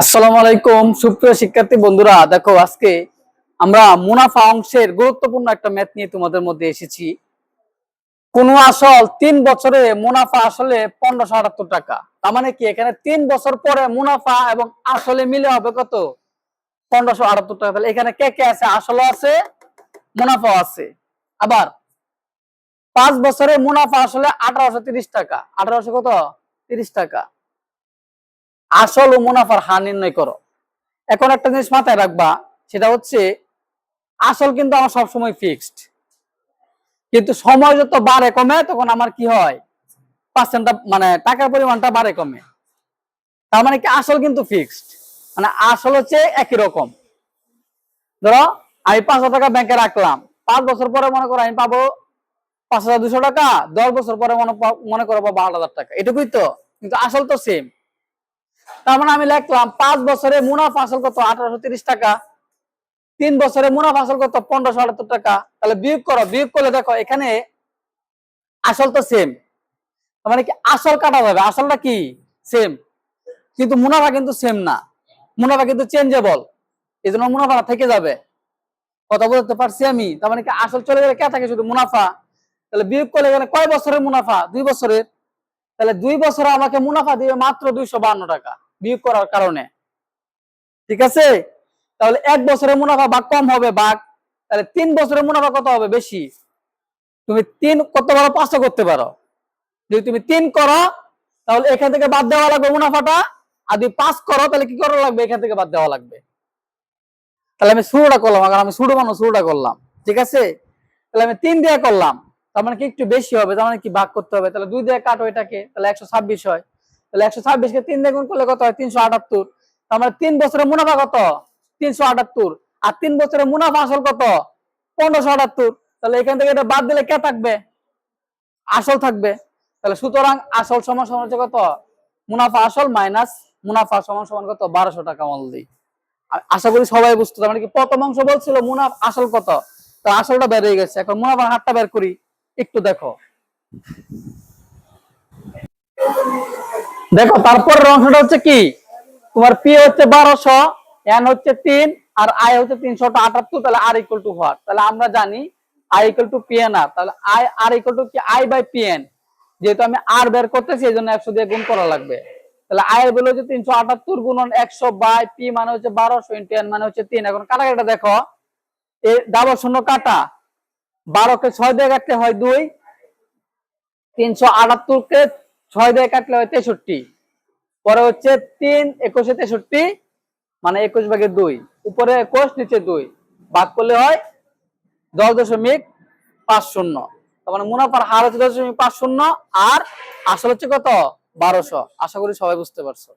আসসালামু আলাইকুম সুপ্রিয় শিক্ষার্থী বন্ধুরা, দেখো আজকে আমরা মুনাফা অংশের গুরুত্বপূর্ণ একটা ম্যাথ নিয়ে তোমাদের মধ্যে এসেছি। কোন আসল 3 বছরে মুনাফা আসলে 1578 টাকা। তার মানে কি এখানে 3 বছর পরে মুনাফা এবং আসলে মিলে হবে কত? 1578 টাকা। তাহলে এখানে কে কে আছে? আসলও আছে, মুনাফা আছে। আবার 5 বছরে মুনাফা আসলে 1830 টাকা। 1800 কত? 30 টাকা। আসল ও মুনাফার হার নির্ণয় করো। এখন একটা জিনিস মাথায় রাখবা, সেটা হচ্ছে আসল কিন্তু আমার সবসময় ফিক্সড, কিন্তু সময় যত বাড়ে কমে তখন আমার কি হয়? পার্সেন্টটা মানে টাকার পরিমাণটা বাড়ে কমে। তার মানে কি আসল কিন্তু ফিক্সড, মানে আসল হচ্ছে একই রকম। ধরো আমি 5,000 টাকা ব্যাংকে রাখলাম, 5 বছর পরে মনে করো আমি পাবো 5,200 টাকা, 10 বছর পরে মনে করো পাবো 8,000 টাকা, এটুকুই তো, কিন্তু আসল তো সেম। তার মানে আমি লিখলাম 5 বছরে মুনাফা আসল কত? 1830 টাকা। 3 বছরে মুনাফা আসল কত? 1578 টাকা। তাহলে বিয়োগ করো, বিয়োগ করলে দেখো এখানে আসল তো সেম, মানে কি আসল কাটা যাবে, আসলটা কি সেম, কিন্তু মুনাফা কিন্তু সেম না, মুনাফা কিন্তু চেঞ্জেবল, এই জন্য মুনাফা থেকে যাবে। কথা বলতে পারছি আমি? তার মানে কি আসল চলে গেলে কে থাকে? শুধু মুনাফা। তাহলে বিয়োগ করলে এখানে কয় বছরের মুনাফা? 2 বছরের। তাহলে 2 বছরে আমাকে মুনাফা দিবে মাত্র 252 টাকা বিয়োগ করার কারণে। ঠিক আছে? তাহলে 1 বছরের মুনাফা ভাগ কম হবে ভাগ, তাহলে 3 বছরের মুনাফা কত হবে? বেশি। তুমি 3 করতে পারো, 5 করতে পারো। যদি তুমি 3 করো তাহলে এখান থেকে বাদ দেওয়া লাগবে মুনাফাটা, আর যদি 5 করো তাহলে কি করা লাগবে? এখান থেকে বাদ দেওয়া লাগবে। তাহলে আমি শুরুটা করলাম, কারণ আমি শুরু মানুষ শুরুটা করলাম। ঠিক আছে? তাহলে আমি 3 দিয়ে করলাম, তার মানে কি একটু বেশি হবে, তার মানে কি ভাগ করতে হবে। তাহলে 2 দিয়ে কাটো এটাকে, তাহলে 126 হয়। তাহলে 126 কে 3 দিয়ে গুণ করলে কত হয়? 378। তার মানে 3 বছরের মুনাফা কত? 378। আর 3 বছরের মুনাফা আসল কত? 1578। তাহলে এখান থেকে এটা বাদ দিলে কে থাকবে? আসল থাকবে। তাহলে সুতরাং আসল সমান সমান হচ্ছে কত? মুনাফা আসল মাইনাস মুনাফা সমান সমান কত? 1200 টাকা অনলি। আশা করি সবাই বুঝতে। তার মানে কি প্রথম অংশ বলছিল মুনাফা আসল কত, তো আসলটা বের হয়ে গেছে। এখন মুনাফার হারটা বের করি, একটু দেখো। দেখো তারপরের অংশটা হচ্ছে কি, তোমার পি হচ্ছে 1200, এন হচ্ছে 3, আর আই হচ্ছে 378। তাহলে আর ইকুয়াল টু হোয়াট? তাহলে আমরা জানি I equal to P N R. তাহলে আই আর ইকুয়াল টু কি? I by P N. যেহেতু আমি আর বের করতেছি এই জন্য 100 দিয়ে গুণ করা লাগবে। তাহলে আই এর ভ্যালু হচ্ছে 378 গুণন 100 বাই পি মানে হচ্ছে 1200 ইনটু এন মানে হচ্ছে 3। এখন কাটাকাটা দেখো, এই ডাবল শূন্য কাটা, 12 কে 6 দিয়ে কাটলে হয় 2, 378 কে 6 দিয়ে কাটলে হয় 63। পরে হচ্ছে 3 21 63, মানে 21/2, উপরে 21 নিচে 2, ভাগ করলে হয় 10.50। তার মানে মুনাফার হার হচ্ছে 10.50, আর আসল হচ্ছে কত? 1200। আশা করি সবাই বুঝতে পারছো।